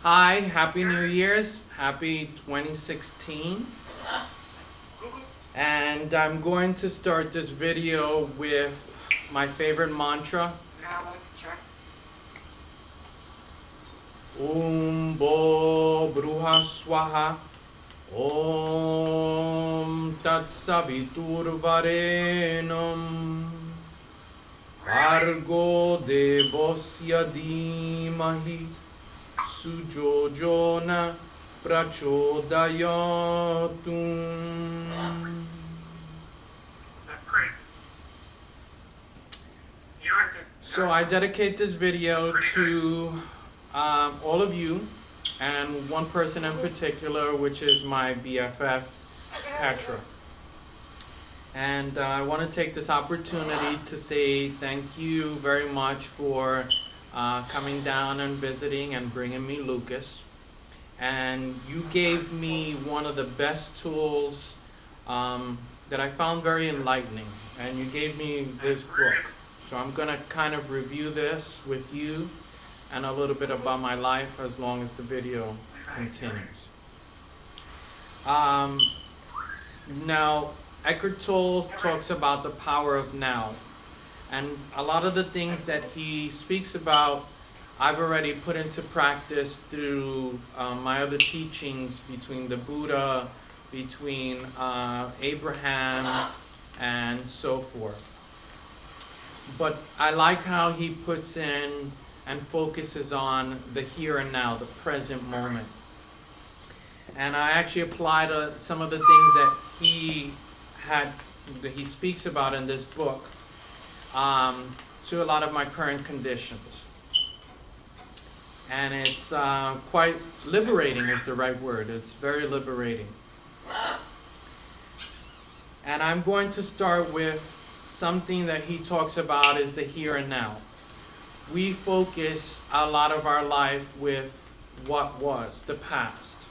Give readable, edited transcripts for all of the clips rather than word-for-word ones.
Hi, Happy New Year's, Happy 2016. And I'm going to start this video with my favorite mantra. Bo Bruha Swaha Om Tat Savitur Varenam Argo Devosya Dimahi Sujojona Prachodayatum. So I dedicate this video to all of you and one person in particular, which is my BFF, Petra. And I want to take this opportunity to say thank you very much for coming down and visiting and bringing me Lucas. And you gave me one of the best tools that I found very enlightening. And you gave me this book. So I'm going to kind of review this with you and a little bit about my life as long as the video continues. Now, Eckhart Tolle talks about the power of now. And a lot of the things that he speaks about, I've already put into practice through my other teachings between the Buddha, between Abraham, and so forth. But I like how he puts in and focuses on the here and now, the present moment. And I actually applied some of the things that he speaks about in this book to a lot of my current conditions. And it's quite liberating is the right word. It's very liberating. And I'm going to start with something that he talks about is the here and now. We focus a lot of our life with what was, the past,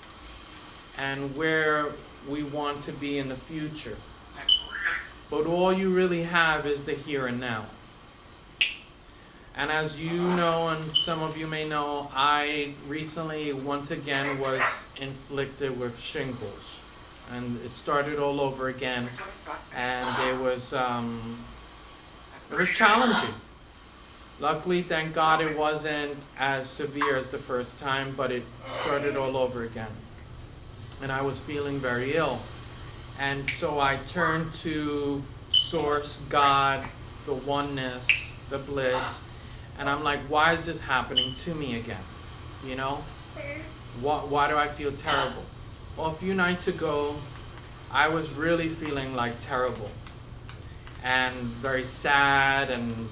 and where we want to be in the future. But all you really have is the here and now. And as you know, and some of you may know, I recently once again was inflicted with shingles. And it started all over again. And it was challenging. Luckily, thank God, it wasn't as severe as the first time, but it started all over again. And I was feeling very ill. And so I turned to Source, God, the oneness, the bliss. And I'm like, why is this happening to me again? You know? Why do I feel terrible? Well, a few nights ago, I was really feeling like terrible. And very sad and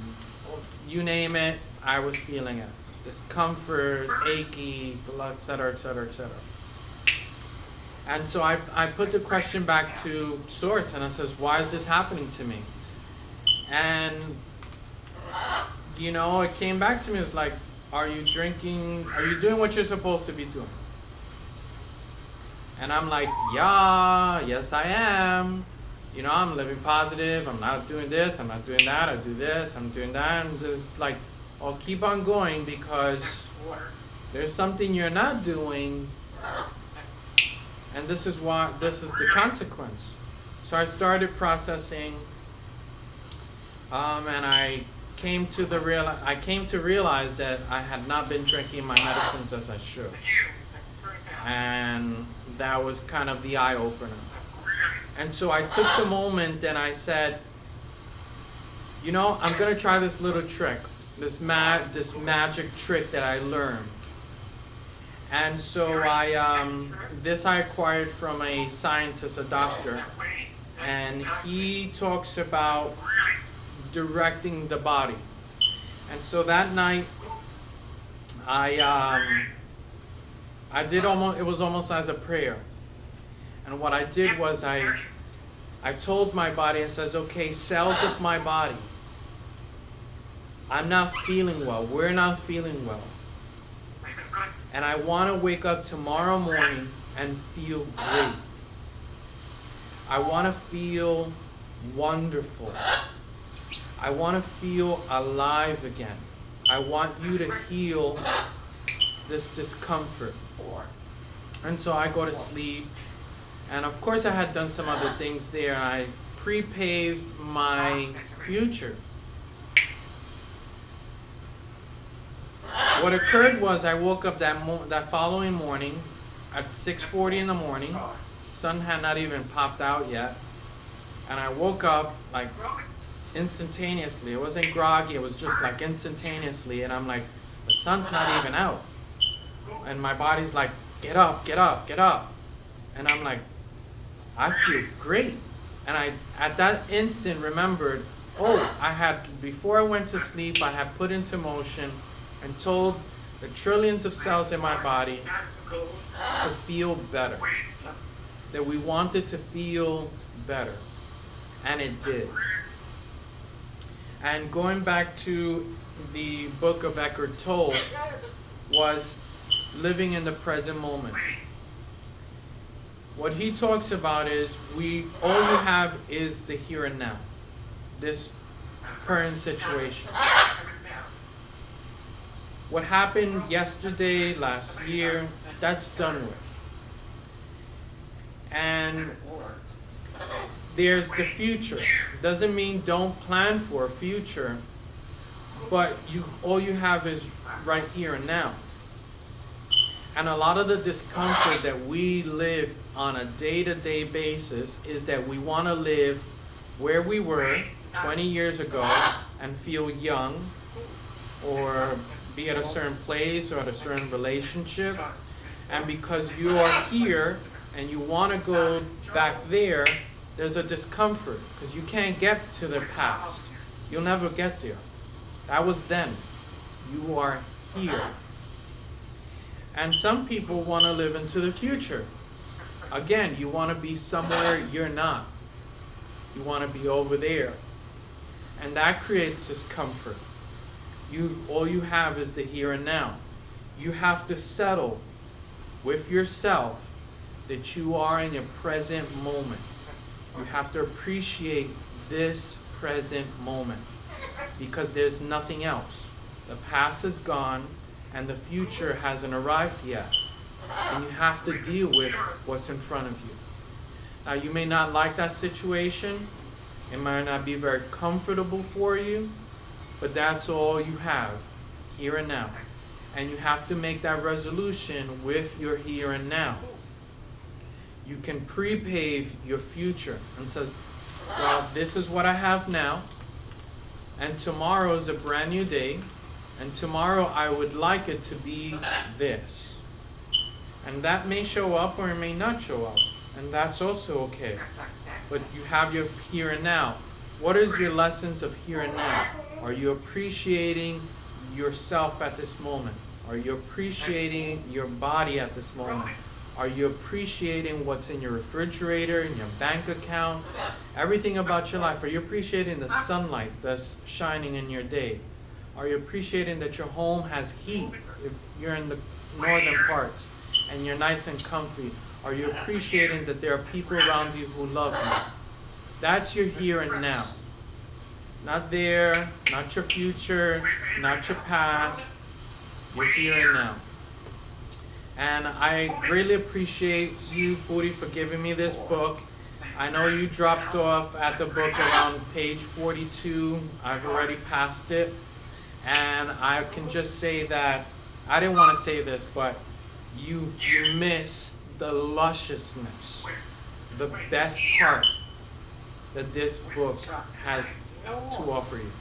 you name it, I was feeling it. Discomfort, achy, etc., etc., etc. And so I put the question back to Source and I says, why is this happening to me? And, you know, it came back to me, it's like, are you drinking, are you doing what you're supposed to be doing? And I'm like, yeah, yes I am. You know, I'm living positive, I'm not doing this, I'm not doing that, I do this, I'm doing that. And it's like, I'll keep on going because there's something you're not doing. And this is the consequence. So I started processing, and I came to realize that I had not been drinking my medicines as I should. And that was kind of the eye-opener. And so I took the moment and I said, you know, I'm going to try this little trick, this magic trick that I learned. And so I acquired from a scientist, a doctor, and he talks about directing the body. And so that night, it was almost as a prayer. And what I did was I told my body, I says, okay, cells of my body, I'm not feeling well, we're not feeling well. And I want to wake up tomorrow morning and feel great. I want to feel wonderful. I want to feel alive again. I want you to heal this discomfort. And so I go to sleep. And of course I had done some other things there. I pre-paved my future. What occurred was I woke up that following morning at 6:40 in the morning. Sun had not even popped out yet. And I woke up like instantaneously. It wasn't groggy, it was just like instantaneously. And I'm like, the sun's not even out. And my body's like, get up, get up, get up. And I'm like, I feel great. And I, at that instant, remembered, oh, before I went to sleep, I had put into motion and told the trillions of cells in my body to feel better. That we wanted to feel better. And it did. And going back to the book of Eckhart Tolle, was living in the present moment. What he talks about is all you have is the here and now, this current situation. What happened yesterday, last year, that's done with. And there's the future. Doesn't mean don't plan for a future, but all you have is right here and now. And a lot of the discomfort that we live on a day-to-day basis is that we want to live where we were 20 years ago and feel young, or be at a certain place or at a certain relationship. And because you are here and you want to go back there, there's a discomfort because you can't get to the past. You'll never get there. That was then. You are here. And some people want to live into the future. Again, you want to be somewhere you're not. You want to be over there. And that creates discomfort. All you have is the here and now. You have to settle with yourself that you are in your present moment. You have to appreciate this present moment because there's nothing else. The past is gone and the future hasn't arrived yet. And you have to deal with what's in front of you. Now, you may not like that situation. It might not be very comfortable for you, but that's all you have, here and now. And you have to make that resolution with your here and now. You can pre-pave your future and says, well, this is what I have now, and tomorrow is a brand new day, and tomorrow I would like it to be this. And that may show up or it may not show up, and that's also okay. But you have your here and now. What is your lessons of here and now? Are you appreciating yourself at this moment? Are you appreciating your body at this moment? Are you appreciating what's in your refrigerator, in your bank account, everything about your life? Are you appreciating the sunlight that's shining in your day? Are you appreciating that your home has heat if you're in the northern parts and you're nice and comfy? Are you appreciating that there are people around you who love you? That's your here and now. Not there, not your future, not your past. You're here and now. And I greatly appreciate you, Booty, for giving me this book. I know you dropped off at the book around page 42. I've already passed it. And I can just say that, I didn't want to say this, but you miss the lusciousness, the best part that this book has to offer you.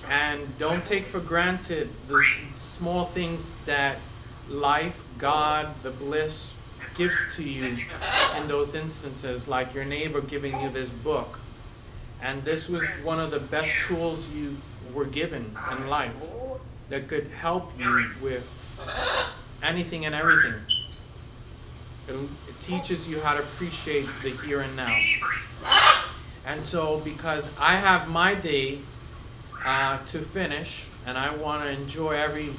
And don't take for granted the small things that life, God, the bliss gives to you in those instances, like your neighbor giving you this book. And this was one of the best tools you were given in life that could help you with anything and everything. It teaches you how to appreciate the here and now. And so, because I have my day to finish, and I want to enjoy every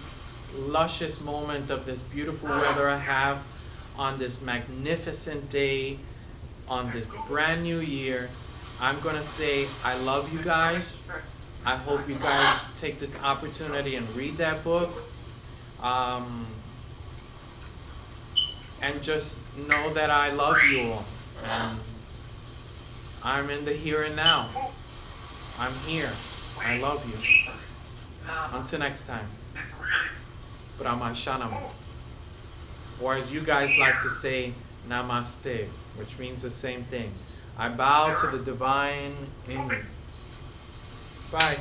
luscious moment of this beautiful weather I have on this magnificent day, on this brand new year, I'm going to say I love you guys. I hope you guys take the opportunity and read that book. And just know that I love you all. And I'm in the here and now. I'm here. I love you. Until next time. Brahma Shanam. Or as you guys like to say, Namaste, which means the same thing. I bow to the divine in you. Bye.